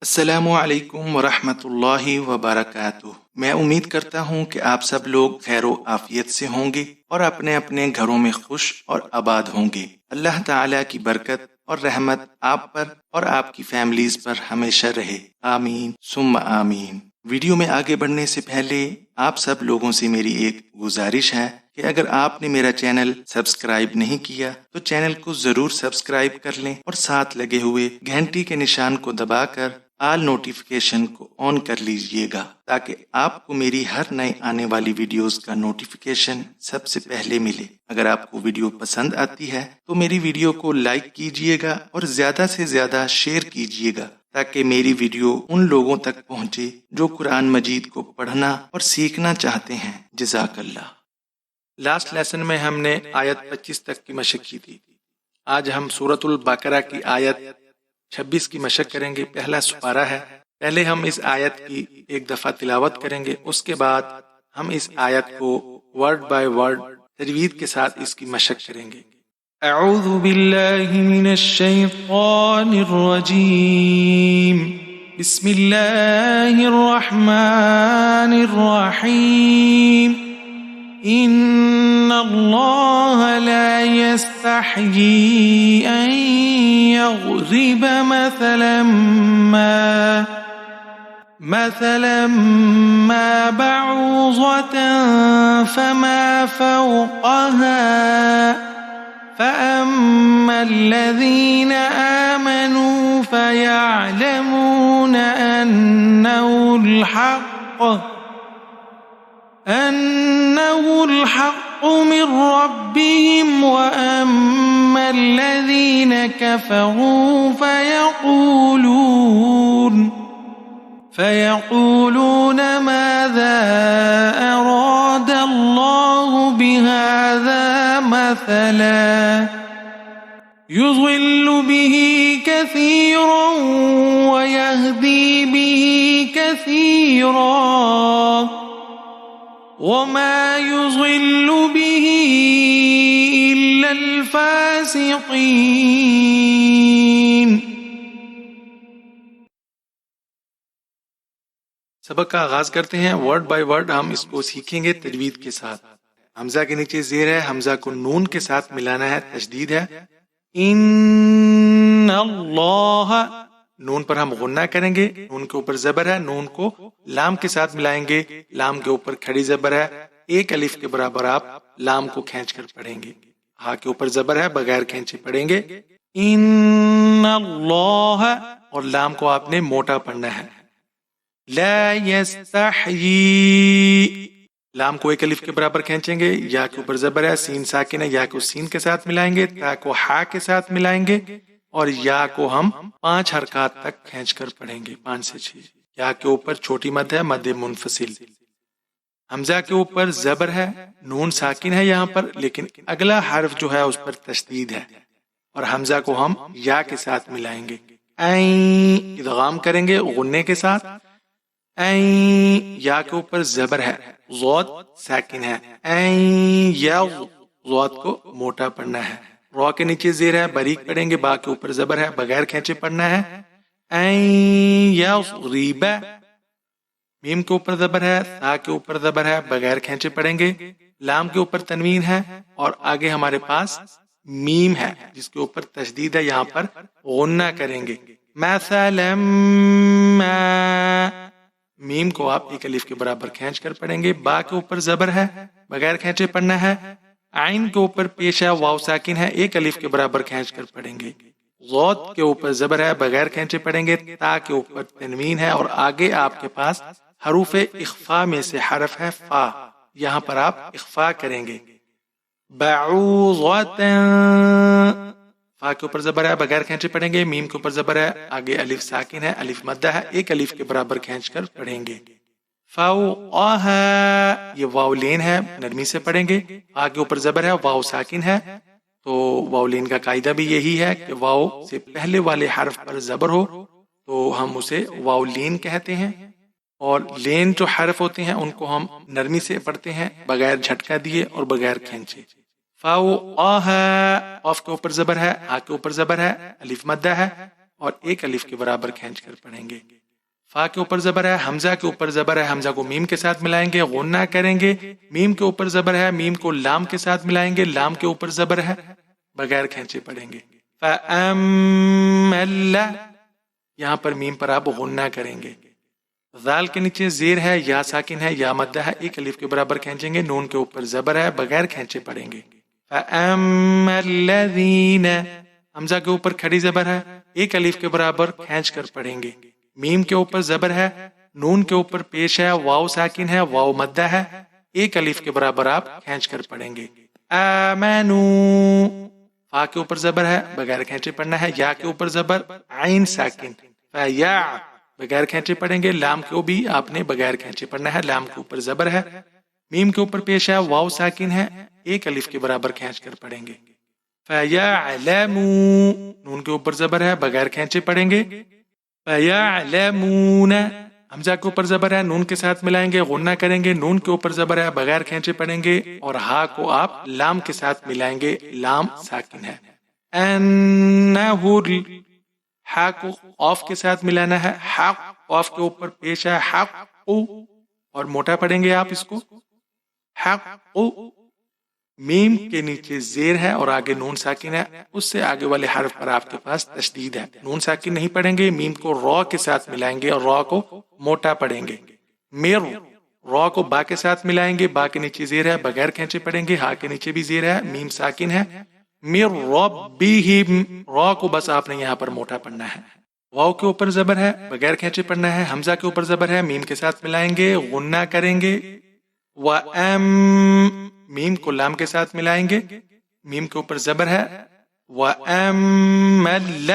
السلام علیکم ورحمۃ اللہ وبرکاتہ۔ میں امید کرتا ہوں کہ آپ سب لوگ خیر و عافیت سے ہوں گے اور اپنے اپنے گھروں میں خوش اور آباد ہوں گے۔ اللہ تعالیٰ کی برکت اور رحمت آپ پر اور آپ کی فیملیز پر ہمیشہ رہے، آمین ثم آمین۔ ویڈیو میں آگے بڑھنے سے پہلے آپ سب لوگوں سے میری ایک گزارش ہے کہ اگر آپ نے میرا چینل سبسکرائب نہیں کیا تو چینل کو ضرور سبسکرائب کر لیں اور ساتھ لگے ہوئے گھنٹی کے نشان کو دبا کر آل نوٹیفیکیشن کو آن کر لیجئے گا تاکہ آپ کو میری ہر نئے آنے والی ویڈیوز کا نوٹیفیکیشن سب سے پہلے ملے۔ اگر آپ کو ویڈیو پسند آتی ہے تو میری ویڈیو کو لائک کیجئے گا اور زیادہ سے زیادہ شیئر کیجئے گا تاکہ میری ویڈیو ان لوگوں تک پہنچے جو قرآن مجید کو پڑھنا اور سیکھنا چاہتے ہیں۔ جزاک اللہ۔ لاسٹ لیسن میں ہم نے آیت 25 تک کی مشق کی تھی۔ آج ہم سورۃ البقرہ کی آیت 26 کی مشق کریں گے۔ پہلا سپارہ ہے، پہلے ہم اس آیت کی ایک دفعہ تلاوت کریں گے، اس کے بعد ہم اس آیت کو ورڈ بائی ورڈ تجوید کے ساتھ اس کی مشق کریں گے۔ اعوذ باللہ من الشیطان الرجیم، بسم اللہ الرحمن الرحیم۔ ان اللہ لا یستحیی ان یضرب مثلا ما بعوضة فما فوقها فأما الذين آمنوا فيعلمون أنه الحق من ربهم وأما الذين كفروا فيقولون ماذا أراد الله بهذا مثلا يضل به كثيرا ويهدي به كثيرا وما يضل به إلا الفاسقين۔ سبق کا آغاز کرتے ہیں، ورڈ بائی ورڈ ہم اس کو سیکھیں گے تجوید کے ساتھ۔ حمزہ کے نیچے زیر ہے، حمزہ کو نون کے ساتھ ملانا ہے، تشدید ہے۔ ان اللہ، نون پر ہم غنہ کریں گے، نون کے اوپر زبر ہے، نون کو لام کے ساتھ ملائیں گے، لام کے اوپر کھڑی زبر ہے، ایک الف کے برابر آپ لام کو کھینچ کر پڑھیں گے، ہاں کے اوپر زبر ہے، بغیر کھینچے پڑھیں گے۔ ان اللہ، اور لام کو آپ نے موٹا پڑھنا ہے۔ لا یستحیی، لام کو ایک الف کے برابر کھینچیں گے، یا کے اوپر زبر ہے، سین ساکن ہے، یا کو سین کے ساتھ ملائیں گے، تا کو ہا کے ساتھ ملائیں گے، اور یا کو ہم 5 حرکات تک کھینچ کر پڑھیں گے، 5 سے 6۔ یا کے اوپر چھوٹی مد ہے، مد منفصل۔ حمزہ کے اوپر زبر ہے، نون ساکن ہے یہاں پر، لیکن اگلا حرف جو ہے اس پر تشدید ہے، اور حمزہ کو ہم یا کے ساتھ ملائیں گے۔ این، ادغام کریں گے غنے کے ساتھ۔ این، یا کے اوپر زبر ہے، ضاد ساکن ہے، این یا، ضاد کو موٹا پڑھنا ہے۔ را کے نیچے زیر ہے، باریک پڑھیں گے، با کے اوپر زبر ہے، بغیر کھینچے پڑھنا ہے۔ این یضرب، میم کے اوپر زبر ہے، تا کے اوپر زبر ہے، بغیر کھینچے پڑھیں گے، لام کے اوپر تنوین ہے، اور آگے ہمارے پاس میم ہے جس کے اوپر تشدید ہے، یہاں پر غنہ کریں گے۔ مثلا ما، میم کو آپ ایک الف کے برابر کھینچ کر پڑھیں گے، با کے اوپر زبر ہے، بغیر کھینچے پڑھنا ہے، عین کے اوپر پیش ہے، واو ساکن ہے، ایک الف کے برابر کھینچ کر پڑھیں گے، ضاد کے اوپر زبر ہے، بغیر کھینچے پڑھیں گے، تا کے اوپر تنوین ہے، اور آگے آپ کے پاس حروف اخفا میں سے حرف ہے فا، یہاں پر آپ اخفا کریں گے۔ بعوضۃ، فا کے اوپر زبر ہے، بغیر کھینچے پڑھیں گے، میم کے اوپر زبر ہے، آگے الف ساکن ہے، الف مدہ ہے، ایک الف کے برابر کھینچ کر پڑھیں گے۔ فوقہا، یہ واو لین ہے، نرمی سے پڑھیں گے، آگے اوپر زبر ہے، واو ساکن ہے، تو واو لین کا قاعدہ بھی یہی ہے کہ واو سے پہلے والے حرف پر زبر ہو تو ہم اسے واو لین کہتے ہیں، اور لین جو حرف ہوتے ہیں ان کو ہم نرمی سے پڑھتے ہیں بغیر جھٹکا دیے اور بغیر کھینچے۔ فوقہا، قاف کے اوپر زبر ہے، ہا کے اوپر زبر ہے، الف مدہ ہے، اور ایک الف کے برابر کھینچ کر پڑھیں گے. فا کے اوپر زبر ہے، حمزہ کے اوپر زبر ہے، حمزہ کو میم کے ساتھ ملائیں گے، غنہ کریں گے. میم کے اوپر زبر ہے، میم کو لام کے ساتھ ملائیں گے، لام کے اوپر زبر ہے، بغیر کھینچے پڑھیں گے. فَأَمَّلَ، یہاں پر میم پر آپ غنہ کریں گے. ذال کے نیچے زیر ہے، یا ساکن ہے، یا مدہ ہے، ایک الف کے برابر کھینچیں گے. نون کے اوپر زبر ہے، بغیر کھینچے پڑھیں گے. فَأَمَّا الَّذِينَ، حمزہ کے اوپر کھڑی زبر ہے، ایک الف کے برابر کھینچ کر پڑھیں گے. میم کے اوپر زبر ہے، نون کے اوپر پیش ہے، واو ساکن ہے، واو مدہ ہے، ایک الف کے برابر آپ کھینچ کر پڑھیں گے. آمنو، فا کے اوپر زبر ہے، بغیر کھینچے پڑھنا ہے. یا کے اوپر زبر، عین ساکن، فیا، بغیر کھینچے پڑھیں گے. لام کو بھی آپ نے بغیر کھینچے پڑھنا ہے، لام کے اوپر زبر ہے. میم کے اوپر پیش ہے، واو ساکن ہے، ایک الف کے برابر کھینچ کر پڑھیں گے. فیعلمو، نون کے اوپر زبر ہے، بغیر کھینچے پڑھیں گے. فیعلمون، حمزہ کے اوپر زبر ہے، نون کے ساتھ ملائیں گے، غنہ کریں گے. نون کے اوپر زبر ہے، بغیر کھینچے پڑھیں گے. اور ہا کو آپ لام کے ساتھ ملائیں گے، لام ساکن ہے. انہو، ہا کو آف کے ساتھ ملانا ہے، حق، آف کے اوپر پیش ہے، حق، اور موٹا پڑھیں گے آپ اس کو، حق. میم کے نیچے زیر ہے اور آگے نون ساکن ہے، اس سے آگے والے حرف پر آپ کے پاس تشدید ہے. نون ساکن نہیں پڑھیں گے، میم کو را کے ساتھ ملائیں گے اور را کو موٹا پڑھیں گے. میر، را کو با کے ساتھ ملائیں گے، با کے نیچے زیر ہے، بغیر کھینچے پڑھیں گے. ہا کے نیچے بھی زیر ہے، میم ساکن ہے. میر ربہم، را کو بس آپ نے یہاں پر موٹا پڑھنا ہے. واو کے اوپر زبر ہے، بغیر کھینچے پڑھنا ہے. حمزہ کے اوپر زبر ہے، میم کے ساتھ ملائیں گے، غنہ کریں گے. میم کو لام کے ساتھ ملائیں گے، میم کے اوپر زبر ہے. وَأَمَّلَ،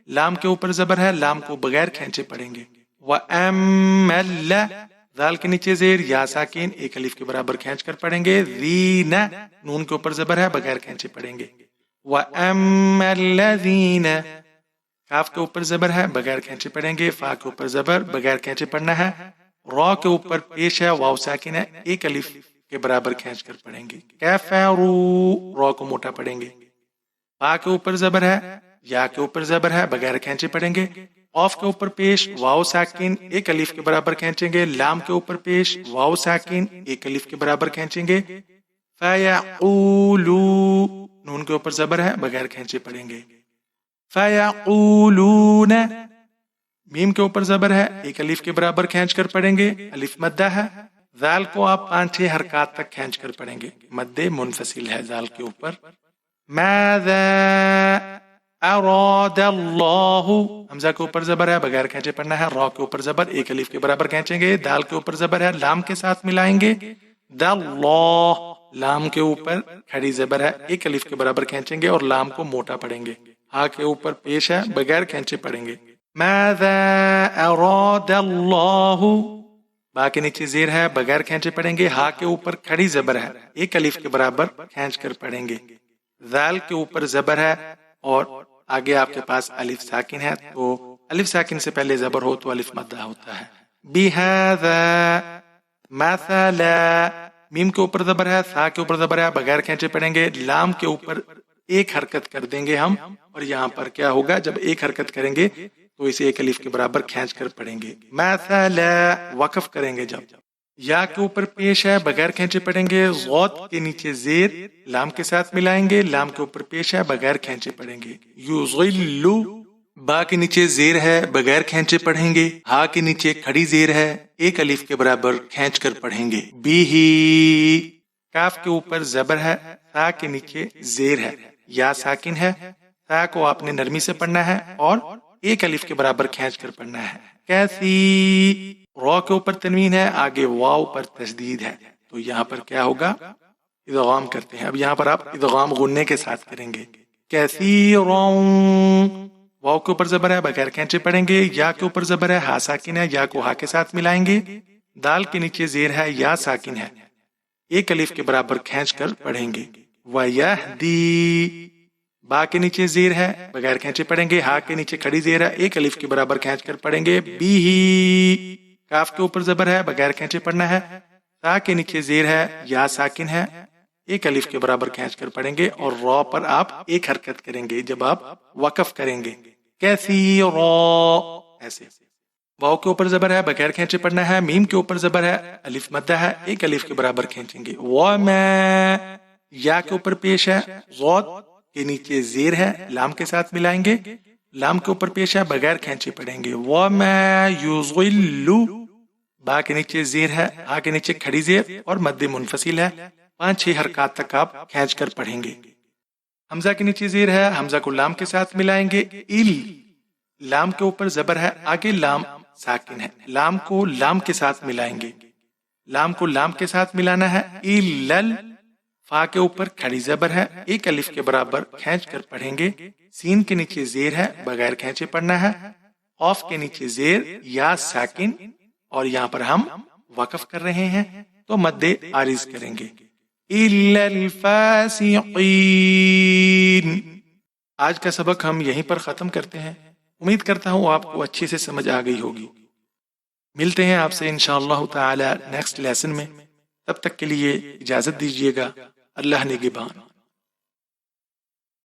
لام کے اوپر زبر ہے، لام کو بغیر کھینچے پڑھیں گے. وَأَمَّلَ، ذال کے نیچے زیر، یا ساکن، ایک الف کے برابر کھینچ کر پڑھیں گے. ذین، نون کے اوپر زبر ہے، بغیر کھینچے پڑھیں گے. وَأَمَّا الَّذِينَ، کاف کے اوپر زبر ہے، بغیر کھینچے پڑھیں گے. فا کے اوپر زبر، بغیر کھینچے پڑھنا ہے. را کے اوپر پیش ہے، واو ساکن ہے، ایک الف کے برابر کھینچ کر پڑھیں گے. کفروا، را کو موٹا پڑھیں گے. فا کے اوپر زبر ہے، یا کے اوپر زبر ہے، بغیر کھینچے پڑھیں گے. آف کے اوپر پیش، واو ساکن، ایک الف کے برابر کھینچیں گے. لام کے اوپر پیش، واو ساکن، ایک الف کے برابر کھینچیں گے. فیعولو، نون کے اوپر زبر ہے، بغیر کھینچے پڑھیں گے. فیعولون، میم کے اوپر زبر ہے، ایک الف کے برابر کھینچ کر پڑھیں گے، الف مدہ ہے. ذال کو آپ 5-6 حرکات تک کھینچ کر پڑھیں گے، مد منفصل ہے ذال کے اوپر. ماذا اراد اللہ، حمزہ کے اوپر زبر ہے، بغیر کھینچے پڑھنا ہے. را کے اوپر زبر، ایک الف کے برابر کھینچیں گے. دال کے اوپر زبر ہے، لام کے ساتھ ملائیں گے. داللہ، لام کے اوپر کھڑی زبر ہے، ایک الف کے برابر کھینچیں گے اور لام کو موٹا پڑھیں گے. ہا کے اوپر پیش ہے، بغیر کھینچے پڑھیں گے. ماذا اراد اللہ، با کے نیچے زیر ہے، بغیر کھینچے پڑھیں گے. ہا کے اوپر کھڑی زبر ہے، ایک الف کے برابر کھینچ کر پڑھیں گے. ذال کے اوپر زبر ہے اور آگے آپ کے پاس الف ساکن ہے، تو الف ساکن سے پہلے زبر ہو تو الف مدہ ہوتا ہے. بہذا مثلا، میم کے اوپر زبر ہے، سا کے اوپر زبر ہے، بغیر کھینچے پڑھیں گے. لام کے اوپر ایک حرکت کر دیں گے ہم، اور یہاں پر کیا ہوگا، جب ایک حرکت کریں گے تو اسے ایک الف کے برابر کھینچ کر پڑھیں گے. مثلا، وقف کریں گے جب. یا کے اوپر پیش ہے، بغیر کھینچے پڑھیں گے. غوت کے نیچے زیر، لام کے ساتھ ملائیں گے، لام کے اوپر پیش ہے، بغیر کھینچے پڑھیں گے. یضل، با کے نیچے زیر ہے، بغیر کھینچے پڑھیں گے. ہا کے نیچے کھڑی زیر ہے، ایک الف کے برابر کھینچ کر پڑھیں گے. بیہی، کاف کے اوپر زبر ہے، تا کے نیچے زیر ہے، یا ساکن ہے. تا کو آپ نے نرمی سے پڑھنا ہے اور ایک الف کے برابر کھینچ کر پڑھنا ہے. کیسی، را کے اوپر تنوین ہے، آگے واو پر تشدید ہے، تو یہاں پر کیا ہوگا، ادغام کرتے ہیں. اب یہاں پر آپ ادغام غننے کے ساتھ کریں گے. کثیرون، واو کے اوپر زبر ہے، بغیر کھینچے پڑھیں گے. یا کے اوپر زبر ہے، ہا ساکن ہے، یا کو ہا کے ساتھ ملائیں گے. دال کے نیچے زیر ہے، یا ساکن ہے، ایک الف کے برابر کھینچ کر پڑھیں گے. وَيَهْدِي، با کے نیچے زیر ہے، بغیر کھینچے پڑھیں گے. ہا کے نیچے کھڑی زیر ہے، ایک الف کے برابر کھینچ کر پڑھیں گے. بیہی، کاف کے اوپر زبر ہے، بغیر کھینچے پڑھنا ہے. تا کے نیچے زیر ہے، یا ساکن ہے، ایک الف کے برابر کھینچ کر پڑھیں گے. اور را پر آپ ایک حرکت کریں گے جب آپ وقف کریں گے. کثیرا، ایسے. واو کے اوپر زبر ہے، بغیر کھینچے پڑھنا ہے. میم کے اوپر زبر ہے، الف مدہ ہے، ایک الف کے برابر کھینچیں گے. وما، یا کے اوپر پیش ہے، غوت کے نیچے زیر ہے، لام کے ساتھ ملائیں گے. لام کے اوپر پیش ہے، بغیر کھینچے پڑھیں گے. وما یضل، با کے نیچے زیر ہے، ہا کے نیچے کھڑی زیر اور مد منفصل ہے. 5-6 حرکات تک آپ کھینچ کر پڑھیں گے. حمزہ کے نیچے زیر ہے، حمزہ کو لام کے ساتھ ملائیں گے. ال، لام کے اوپر زبر ہے، آگے لام ساکن ہے، لام کو لام کے ساتھ ملائیں گے. لام کو لام کے ساتھ ملانا ہے. الل، فا کے اوپر کھڑی زبر ہے، ایک الف کے برابر کھینچ کر پڑھیں گے. سین کے نیچے زیر ہے، بغیر کھینچے پڑھنا ہے. قاف کے نیچے زیر، یا ساکن، اور یہاں پر ہم وقف کر رہے ہیں تو مد عارض کریں گے. الا الفاسقین. آج کا سبق ہم یہیں پر ختم کرتے ہیں. امید کرتا ہوں آپ کو اچھے سے سمجھ آ گئی ہوگی. ملتے ہیں آپ سے انشاءاللہ تعالی نیکسٹ لیسن میں. تب تک کے لیے اجازت دیجیے گا. اللہ نگہبان.